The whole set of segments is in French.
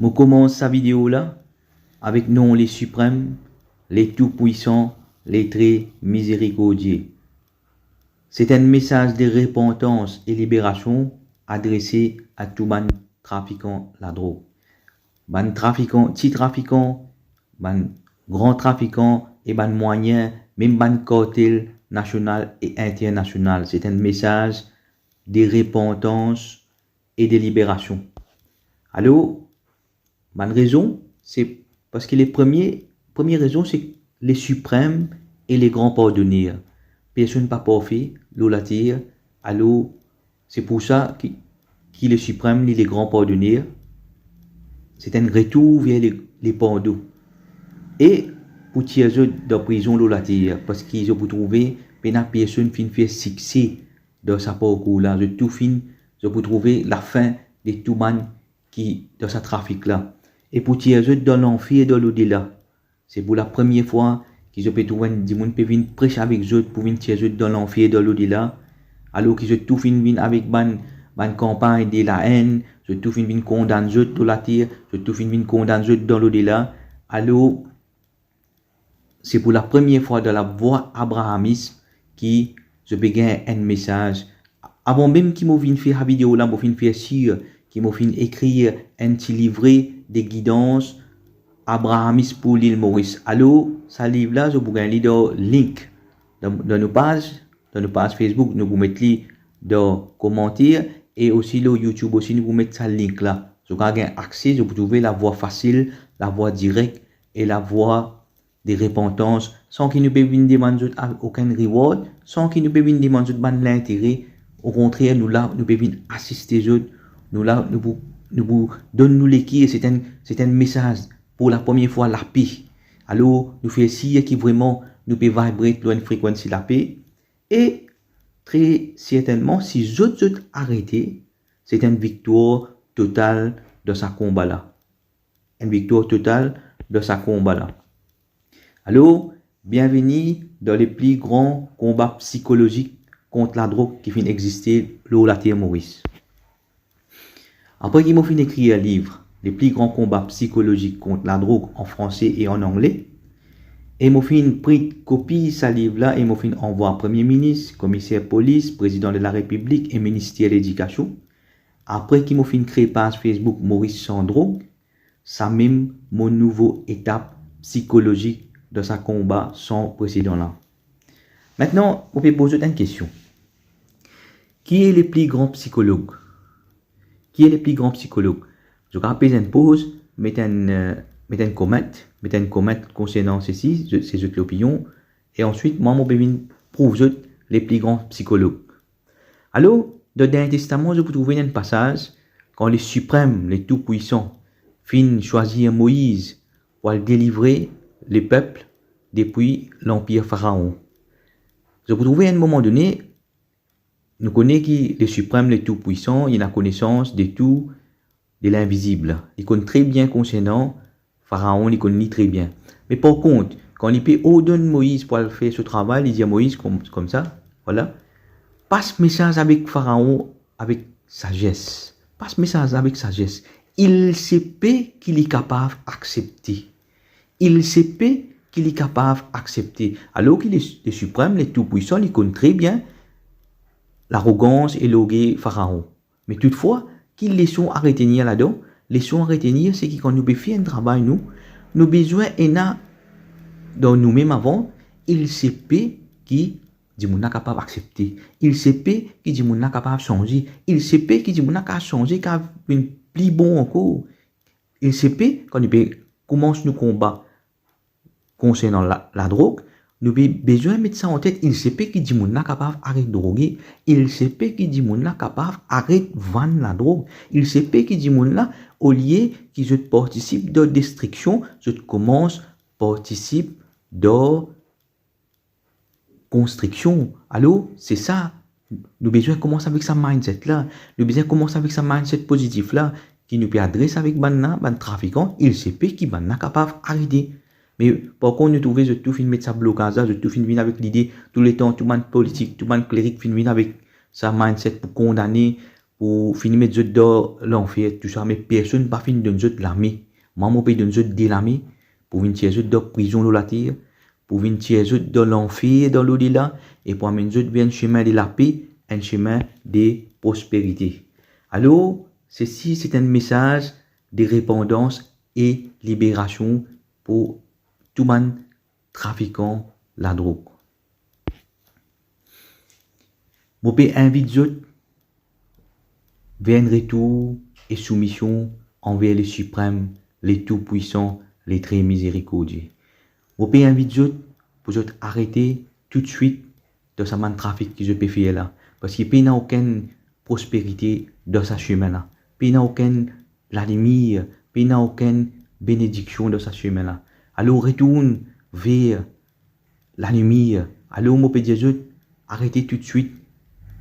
Je commence sa vidéo là avec nom les suprêmes, les tout-puissants, les très miséricordieux. C'est un message de repentance et libération adressé à tout ban trafiquant la drogue. Ban trafiquant, petit trafiquant, ban grand trafiquant et ban moyen, même ban cartel national et international. C'est un message de repentance et de libération. Alors, ban raison, c'est parce que première raison, c'est les suprêmes et les grands pardonneurs. Personne pas parfait, l'eau la tire. Alors, c'est pour ça qu'il est suprême, les grands pardonneurs. C'est un retour vers les pardons. Et pour tirer de prison, l'eau la tire. Parce qu'ils ont trouvé, personne fin fait succès dans sa parcours là. De tout fin, ils ont trouvé la fin de tout man qui dans sa trafic là. Et pour tirer dans l'enfer et dans l'au-delà. C'est pour la première fois qu'ils ont pu trouver des gens qui viennent prêcher avec eux pour venir tirer dans l'enfer et dans l'au-delà. Alors qu'ils ont tout fini avec ban campagne de la haine, ils ont tout fini condamner eux dans la terre, ils ont tout fini condamner eux dans l'au-delà. Alors, c'est pour la première fois dans la voie abrahamisme qui je besoin un message. Avant même qu'ils m'ont fait la vidéo là, m'ont fait sûr, qu'ils m'ont fait écrire un petit livret de guidance abrahamisme pour l'île Maurice. Alors, ce livre là, je vous lire dans link dans nos pages Facebook, nous vous mettons dans commentaires et aussi dans YouTube aussi nous vous mettons ce link là. Vous avez accès, vous trouvez la voie facile, la voie directe et la voie de repentance sans qu'il nous puisse demander aucun reward, sans qu'il nous puisse demander l'intérêt. Au contraire, nous là, nous pouvons assister eux, nous là, nous vous donnons les qui, c'est un message pour la première fois la paix. Alors, nous faisons si qui vraiment nous peut vibrer dans une fréquence de la paix. Et très certainement, si je arrêté, c'est une victoire totale de ce combat-là. Une victoire totale de ce combat-là. Alors, bienvenue dans les plus grands combats psychologiques contre la drogue qui finit d'exister lors de la terre Maurice. Après qu'ils m'ont fini d'écrire un livre, les plus grands combats psychologiques contre la drogue en français et en anglais, et m'ont fait une copie de ce livre-là et m'ont fait envoyer au Premier ministre, commissaire police, président de la République et ministère de l'Éducation. Après qu'ils m'ont fait une créer page Facebook Maurice sans drogue, ça même mon nouveau étape psychologique de ce combat sans précédent là. Maintenant, on peut poser une question. Qui est le plus grand psychologue? Qui est le plus grand psychologue? Je vais faire une pause, mettre un comment concernant ceci, c'est autres l'opinion, et ensuite, moi, je vais prouver les plus grands psychologues. Alors, dans le Dernier Testament, je vous trouve un passage, quand les suprêmes, les tout-puissants, finissent choisir Moïse pour délivrer les peuples depuis l'empire pharaon. Je vous trouve à un moment donné, nous connaissons qui les suprêmes, les tout-puissants, ils ont la connaissance de tout, de l'invisible. Ils connaissent très bien concernant Pharaon, ils connaissent très bien. Mais par contre, quand il peut ordonner Moïse pour faire ce travail, il dit à Moïse comme ça, voilà, passe message avec Pharaon avec sagesse. Passe message avec sagesse. Il sait qu'il est capable d'accepter. Il sait qu'il est capable d'accepter. Alors qu'il est les suprêmes, les tout-puissants, ils connaissent très bien l'arrogance et l'orgueil Pharaon. Mais toutefois, qu'ils laissons à retenir là-dedans, laissons à retenir, c'est que quand nous faisons un travail, nous besoin dans nous-mêmes avant, il sait qui dit mon capable d'accepter. Il sait qui dit mon capable de changer. Il sait qui dit mon capable de changer, car une plus bon encore. Il sait quand nous commence nos combats concernant la drogue, nous avons besoin de mettre ça en tête. Il sait qui dit mon capable d'arrêter de droguer. Il sait qui dit mon capable d'arrêter de vendre la drogue. Il sait qui dit mon là, au lieu qui je participe de destruction, je commence participe de construction. Alors, c'est ça. Nous besoin commencer avec sa mindset là. Nous besoin commencer avec sa mindset positif là, qui nous peut adresser avec ban trafiquant. Il sait qui ban capable d'arrêter. Mais par contre, nous trouvons que tout fin mettre sa blocage, tout fin venir avec l'idée, tout le temps, tout le monde politique, tout le monde clérique fin venir avec sa mindset pour condamner, pour finir mettre zot dans l'enfer, tout ça, mais personne pas fini de zot l'armée. Maman paye de zot de l'armée, pour venir tirer zot dans prison de la terre, pour venir tirer zot dans l'enfer, dans l'au-delà, et pour amener zot vers un chemin de la paix, un chemin de prospérité. Alors, ceci, c'est un message de répandance et libération pour tout le monde trafiquant la drogue. Je peux inviter les vers un retour et soumission envers les suprêmes, les tout-puissants, les très miséricordieux. Je peux inviter les pour arrêter tout de suite de ce man trafic que je peux faire là. Parce qu'il n'y a aucune prospérité dans ce chemin-là. Il n'y a aucune la lumière, il n'y a aucune bénédiction dans ce chemin-là. Alors retourne vers la lumière. Alors je peux dire, arrêtez tout de suite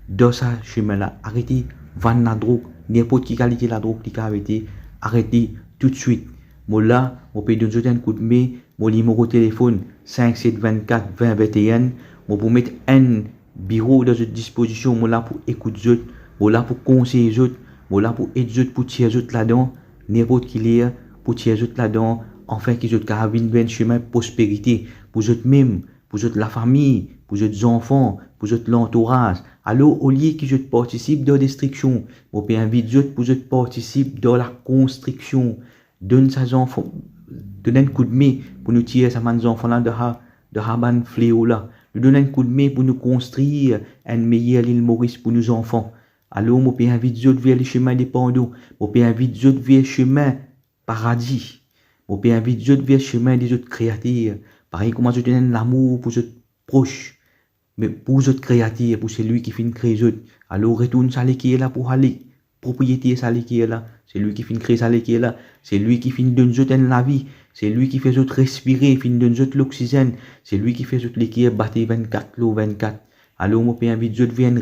dans ce chemin-là. Arrêtez vendre la drogue, n'importe quelle qualité la drogue qui a arrêté. Arrêtez tout de suite. Moi là, je peux donner un coup de main, mon numéro de téléphone 5724 20 21. Je peux mettre un bureau dans votre disposition, moi là pour écouter autres, moi là pour conseiller autres, moi là pour aider autres, pour tirer autres là-dedans, n'importe qui l'est, pour tirer autres là-dedans, enfin qu'ils autres carabines vers un chemin de prospérité, pour autres même, pour autres la famille, pour autres enfants, pour autres l'entourage. Alors au lieu qu'ils autres participent dans la destruction, on peut inviter autres pour autres participent dans la construction. Donne ces enfants, donne un coup de main pour nous tirer ces enfants là de Haban fléau là. Nous donne un coup de main pour nous construire un meilleur l'île Maurice pour nos enfants. Alors, on peut inviter les autres vers le chemin des panneaux. On peut inviter les autres vers le chemin paradis. On peut inviter les autres vers le chemin des autres créatures. Pareil, comment je donne l'amour pour les autres proches. Mais pour les autres créatures, pour celui qui finit de créer les autres. Alors, retourne ça qui est là pour aller. Propriété ça qui est là. C'est lui qui finit de créer ça qui est là. C'est lui qui finit de nous donner la vie. C'est lui qui fait autres respirer, finit de nous donner l'oxygène. C'est lui qui fait autres l'équipe battre 24 l'eau 24. Alors, on peut inviter les autres vers un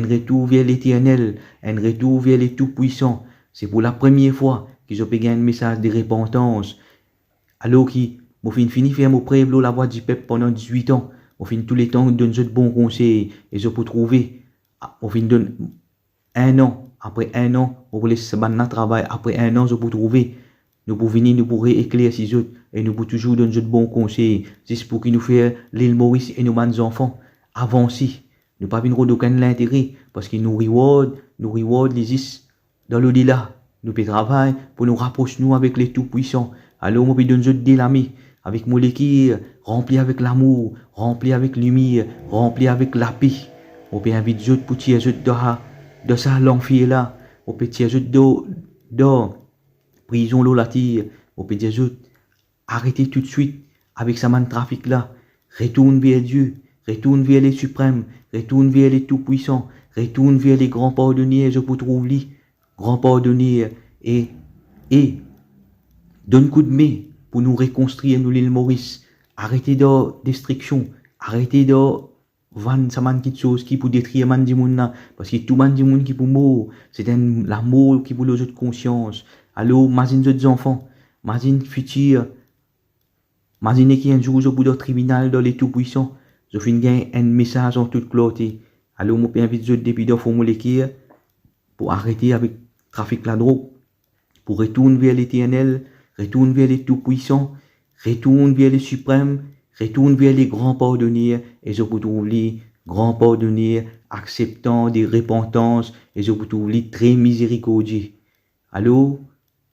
retour vers l'éternel, un retour vers les tout-puissants. C'est pour la première fois qu'ils ont gagné un message de repentance. Alors qui, moi fini faire mon prêt la voix du peuple pendant 18 ans. On finit tous les temps donne de bons conseils et je peux trouver. On finit donne un an. Après un an, on peut laisser ce travail. Après un an, je peux trouver. Nous pouvons venir, nous pourrons éclairer ces autres et nous pouvons toujours donner de bons conseils. C'est pour qu'ils nous fassent l'île Maurice et nos enfants avancer. Nous pas venir d'aucun l'intérêt parce qu'ils nous reward les is dans l'au-delà. Nous pouvons travailler pour nous rapprocher nous avec les tout-puissants. Alors, on peut donner de l'ami avec molécules rempli avec l'amour, rempli avec lumière, rempli avec la paix. On peut inviter les autres pour tirer les autres de ça l'enfer là. On peut tirer les autres dans prison l'eau la tire. On peut dire les autres arrêtez tout de suite avec ce man trafic là. Retourne vers Dieu. Retourne vers les suprêmes, retourne vers les tout-puissants, retourne vers les grands pardonniers, je peux trouver grands pardonniers, et donne coup de main pour nous reconstruire nous l'île Maurice. Arrêtez de destruction, arrêtez de vendre ça man quelque chose qui pour détruire man du monde là, parce que tout man du monde qui pour mort, c'est l'amour qui pour les autres conscience. Alors, imagine les autres enfants, imagine futur, imaginez qu'il y a un jour au bout d'un tribunal dans les tout-puissants. Je finis un message en toute clarté. Alors, je peux inviter les depuis de molécules pour arrêter avec le trafic de la drogue, pour retourner vers l'éternel, retourner vers les tout-puissants, retourner vers les suprêmes, retourner vers les grands pardonniers, et je peux trouver les grands pardonniers acceptant des repentances, et je peux trouver les très miséricordieux. Alors,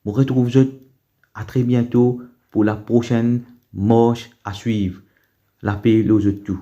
je vous retrouve à très bientôt pour la prochaine marche à suivre. La paix, l'ose tout.